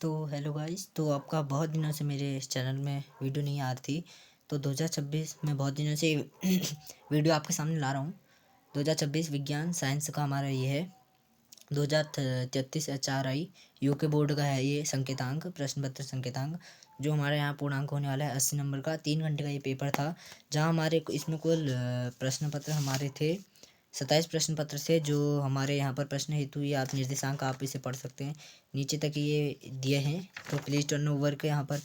तो hello guys. तो आपका बहुत दिनों से मेरे इस चैनल में वीडियो नहीं आ रही थी। तो 2026 में बहुत दिनों से वीडियो आपके सामने ला रहा हूँ। 2026 विज्ञान साइंस का हमारा ये है 2033 HRI यूके बोर्ड का है। ये संकेतांक प्रश्न पत्र संकेतांक जो हमारे यहाँ पूर्णांक होने वाला है 80 नंबर का। 3 घंटे का ये पेपर था, जहाँ हमारे इसमें कुल प्रश्न पत्र हमारे थे 27 प्रश्न पत्र थे। जो हमारे यहाँ पर प्रश्न हेतु ये आप निर्देशांक आप इसे पढ़ सकते हैं, नीचे तक ये दिए हैं। तो प्लीज टर्न ओवर के यहाँ पर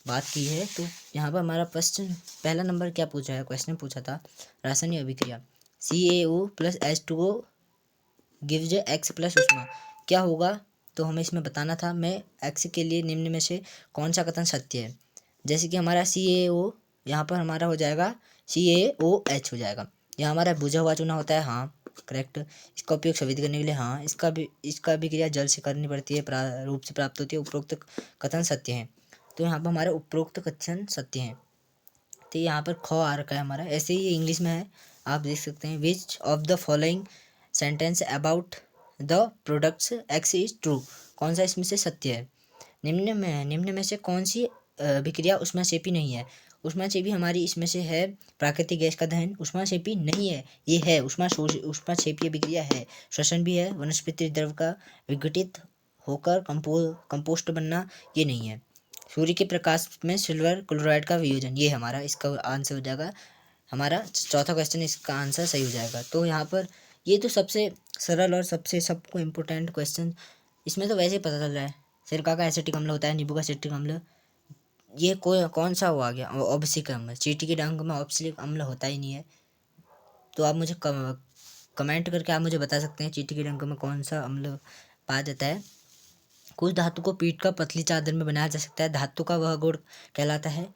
बात की है। तो यहाँ पर हमारा प्रश्न पहला नंबर क्या पूछा है, क्वेश्चन पूछा था रासायनिक अभिक्रिया CaO plus H2O gives x plus उष्मा क्या होगा। तो हमें इसमें बताना था मैं एक्स के लिए निम्न में से कौन सा कथन सत्य है। जैसे कि हमारा CaO यहाँ पर हमारा हो जाएगा CaOH हो जाएगा। यहाँ हमारा बुझा हुआ चूना होता है, हाँ करेक्ट। इसका उपयोग शोधित करने के लिए, हाँ इसका भी क्रिया जल से करनी पड़ती है, रूप से प्राप्त होती है। उपरोक्त कथन सत्य है। तो यहाँ पर हमारे उपरोक्त कथन सत्य हैं। तो यहाँ पर ख आ रखा है हमारा, ऐसे ही इंग्लिश में है, आप देख सकते हैं। Which of the following sentence about the products x is true, कौन सा इसमें से सत्य है। निम्न में से कौन सी अभिक्रिया ऊष्माक्षेपी नहीं है। ऊष्माक्षेपी हमारी इसमें से है प्राकृतिक गैस का दहन, ऊष्माक्षेपी नहीं है। ये है ऊष्माक्षेपी अभिक्रिया है। श्वसन भी है, वनस्पति द्रव का विघटित होकर कंपोस्ट बनना ये नहीं है। सूर्य के प्रकाश में सिल्वर क्लोराइड का वियोजन, ये हमारा इसका आंसर हो जाएगा। हमारा चौथा क्वेश्चन इसका आंसर सही हो जाएगा। तो यहाँ पर ये तो सबसे सरल और सबसे सबको इम्पोर्टेंट क्वेश्चन, इसमें तो वैसे ही पता चल रहा है। सिरका का एसिटिक अम्ल होता है, नींबू का एसिटिक अम्ल, ये कौन सा हुआ गया ऑब्सिक अम्ल। चींटी के डंक में ऑब्सिक अम्ल होता ही नहीं है। तो आप मुझे कमेंट करके आप मुझे बता सकते हैं चींटी के डंक में कौन सा अम्ल पाया जाता है। कुछ धातु को पीट कर पतली चादर में बनाया जा सकता है, धातु का वह गुण कहलाता है।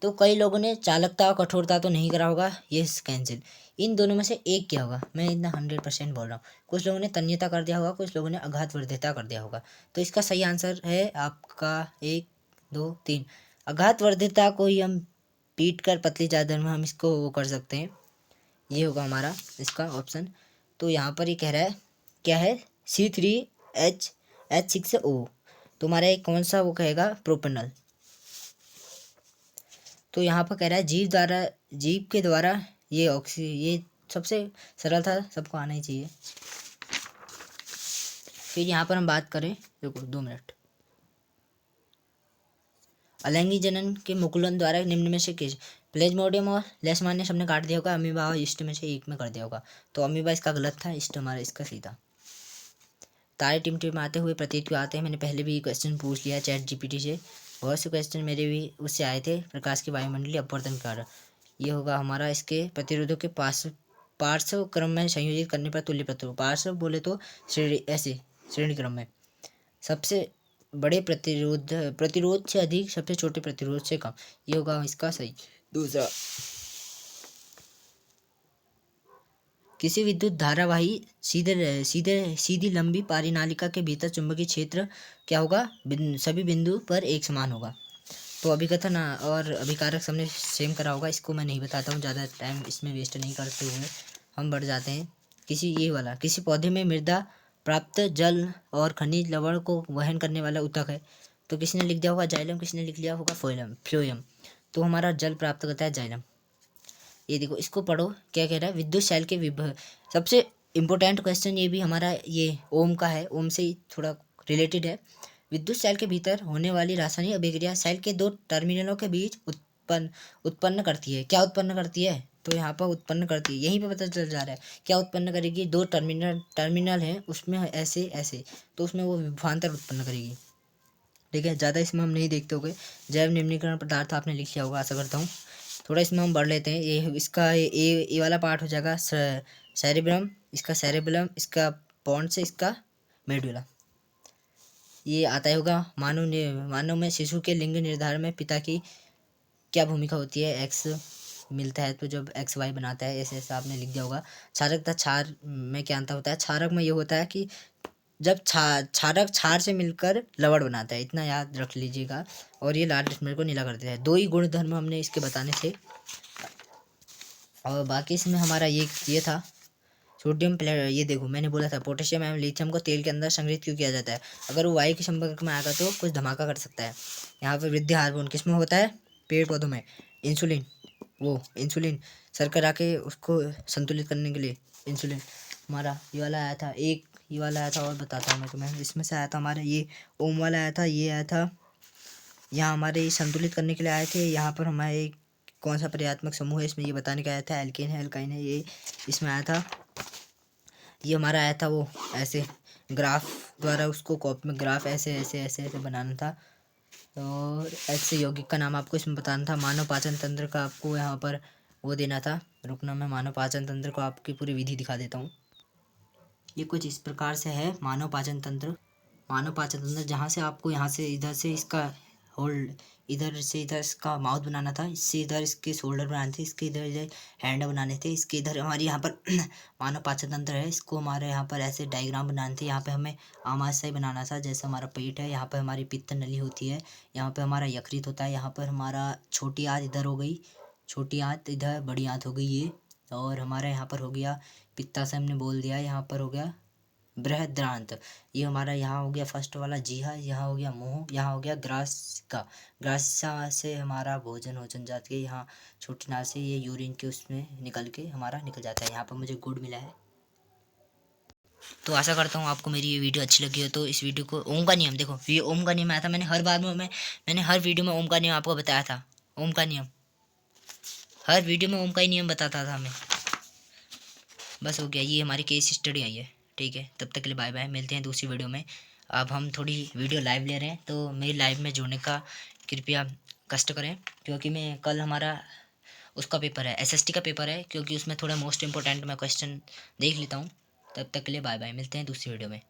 तो कई लोगों ने चालकता और कठोरता तो नहीं करा होगा, ये कैंसिल। इन दोनों में से एक क्या होगा, मैं इतना 100% बोल रहा हूँ। कुछ लोगों ने तन्यता कर दिया होगा, कुछ लोगों ने अघातवर्ध्यता कर दिया होगा। तो इसका सही आंसर है आपका 1 2 3। अघातवर्ध्यता को ही हम पीट कर पतली चादर में हम इसको वो कर सकते हैं, ये होगा हमारा इसका ऑप्शन। तो यहाँ पर ये कह रहा है क्या है C3H6O, तो हमारा एक कौन सा वो कहेगा प्रोपेनल। तो यहाँ पर कह रहा है जीव के द्वारा ये सबसे सरल था, सबको आना ही चाहिए। फिर यहाँ पर हम बात करें, देखो 2 मिनट। अलैंगिक जनन के मुकुलन द्वारा निम्न में से किस, प्लेज्मोडियम और लेशमानियस हमने काट दिया होगा, अमीबा और ईस्ट में से एक में कर दिया होगा। तो अमीबा इसका गलत था, ईस्ट हमारा इसका सही था। तारे टिमटिमाते हुए प्रतीत क्यों आते हैं, मैंने पहले भी क्वेश्चन पूछ लिया ChatGPT से। बहुत से क्वेश्चन मेरे भी उससे आए थे। प्रकाश की वायुमंडलीय अपवर्तन कारण, ये होगा हमारा इसके प्रतिरोधों के पार्श्व क्रम में संयोजित करने पर तुल्य प्रतिरोध। पार्श्व बोले तो श्रेणी क्रम में सबसे बड़े प्रतिरोध से अधिक, सबसे छोटे प्रतिरोध से कम, ये होगा इसका सही। दूसरा, किसी विद्युत धारावाही सीधी लंबी पारिनालिका के भीतर चुंबकीय क्षेत्र क्या होगा, सभी बिंदु पर एक समान होगा। तो अभिकथन और अभिकारक सबने सेम करा होगा, इसको मैं नहीं बताता हूँ, ज़्यादा टाइम इसमें वेस्ट नहीं करते हुए हम बढ़ जाते हैं। किसी पौधे में मृदा प्राप्त जल और खनिज लवण को वहन करने वाला ऊतक है। तो किसी ने लिख दिया होगा जाइलम, किसी ने लिख लिया होगा फ्लोएम। तो हमारा जल प्राप्त करता है जाइलम। ये देखो, इसको पढ़ो क्या कह रहा है, विद्युत शैल के विभव। सबसे इम्पोर्टेंट क्वेश्चन ये भी हमारा ये ओम का है, ओम से ही थोड़ा रिलेटेड है। विद्युत शैल के भीतर होने वाली रासायनिक अभिक्रिया शैल के 2 टर्मिनलों के बीच उत्पन्न करती है। क्या उत्पन्न करती है, तो यहाँ पर उत्पन्न करती है, यहीं पे पता चल जा रहा है क्या उत्पन्न करेगी। 2 टर्मिनल हैं उसमें ऐसे तो उसमें वो विभवांतर उत्पन्न करेगी। ठीक है, ज़्यादा इसमें हम नहीं देखते होंगे। जैव निम्नीकरण पदार्थ आपने लिख लिया होगा आशा करता हूँ। थोड़ा इसमें हम बढ़ लेते हैं। ये इसका ये वाला पार्ट हो जाएगा सेरेब्रम, इसका सेरेबेलम, इसका पॉन्ड्स, इसका मेडुला। ये आता ही होगा। मानव में शिशु के लिंग निर्धारण में पिता की क्या भूमिका होती है। एक्स मिलता है तो जब XY बनाता है, ऐसे ऐसा आपने लिख दिया होगा। क्षारक तथा क्षार में क्या अंतर होता है, क्षारक में ये होता है कि जब क्षारक क्षार से मिलकर लवण बनाता है, इतना याद रख लीजिएगा। और ये लाल लिटमस को नीला कर देता है। 2 ही गुण धर्म हमने इसके बताने थे, और बाकी इसमें हमारा ये था सोडियम ये देखो मैंने बोला था पोटेशियम एवं लिथियम को तेल के अंदर संग्रहित क्यों किया जाता है। अगर वो वायु के संपर्क में आएगा तो कुछ धमाका कर सकता है। यहाँ पे वृद्धि हार्मोन किसमें होता है, पेड़ पौधों में। इंसुलिन शर्करा के उसको संतुलित करने के लिए इंसुलिन हमारा ये वाला आया था, एक ये वाला आया था और बताता हूँ मैं तुम्हें। इसमें से आया था हमारा ये ओम वाला आया था, ये आया था यहाँ हमारे संतुलित करने के लिए आए थे। यहाँ पर हमारे कौन सा पर्यात्मक समूह है इसमें ये बताने का आया था, एल्केन है एल्काइन है, ये इसमें आया था। ये हमारा आया था वो ऐसे ग्राफ द्वारा, उसको कॉपी में ग्राफ ऐसे ऐसे ऐसे ऐसे बनाना था। और ऐसे यौगिक का नाम आपको इसमें बताना था। मानव पाचन तंत्र का आपको यहाँ पर वो देना था। रुकना, मैं मानव पाचन तंत्र को आपकी पूरी विधि दिखा देता हूँ। ये कुछ इस प्रकार से है मानव पाचन तंत्र। जहाँ से आपको यहाँ से इधर से इसका होल्ड, इधर से इधर इसका माउथ बनाना था, इससे इधर इसके शोल्डर बनाने थे, इसके इधर इधर हैंड बनाने थे, इसके इधर हमारी यहाँ पर मानव पाचन तंत्र है, इसको हमारे यहाँ पर ऐसे डायग्राम बनाने थे। यहाँ पे हमें आमाशय बनाना था, जैसे हमारा पेट है, यहाँ पे हमारी पित्त नली होती है, यहाँ पे हमारा यकृत होता है, यहाँ पर हमारा छोटी आंत इधर हो गई, छोटी आंत इधर, बड़ी आंत हो गई ये। और हमारा यहाँ पर हो गया पित्ताशय, हमने बोल दिया। यहाँ पर हो गया बृहदान्त्र, ये हमारा यहाँ हो गया फर्स्ट वाला जीहा, यहाँ हो गया मुंह, यहाँ हो गया ग्रासिका से हमारा भोजन जाती है, यहाँ छोटी नाल से ये यूरिन के उसमें निकल के हमारा निकल जाता है। यहाँ पर मुझे गुड़ मिला है। तो आशा करता हूँ आपको मेरी ये वीडियो अच्छी लगी हो। तो इस वीडियो को ओम का नियम देखो, ये ओम का नियम आया था, मैंने हर बार में मैंने हर वीडियो में ओम का नियम आपको बताया था। ओम का नियम हर वीडियो में ओम का ही नियम बताता था मैं। बस हो गया, ये हमारी केस स्टडी आई है। ठीक है, तब तक के लिए बाय बाय, मिलते हैं दूसरी वीडियो में। अब हम थोड़ी वीडियो लाइव ले रहे हैं, तो मेरी लाइव में जुड़ने का कृपया कष्ट करें, क्योंकि मैं कल हमारा उसका पेपर है, एसएसटी का पेपर है, क्योंकि उसमें थोड़ा मोस्ट इंपॉर्टेंट मैं क्वेश्चन देख लेता हूँ। तब तक के लिए बाय बाय, मिलते हैं दूसरी वीडियो में।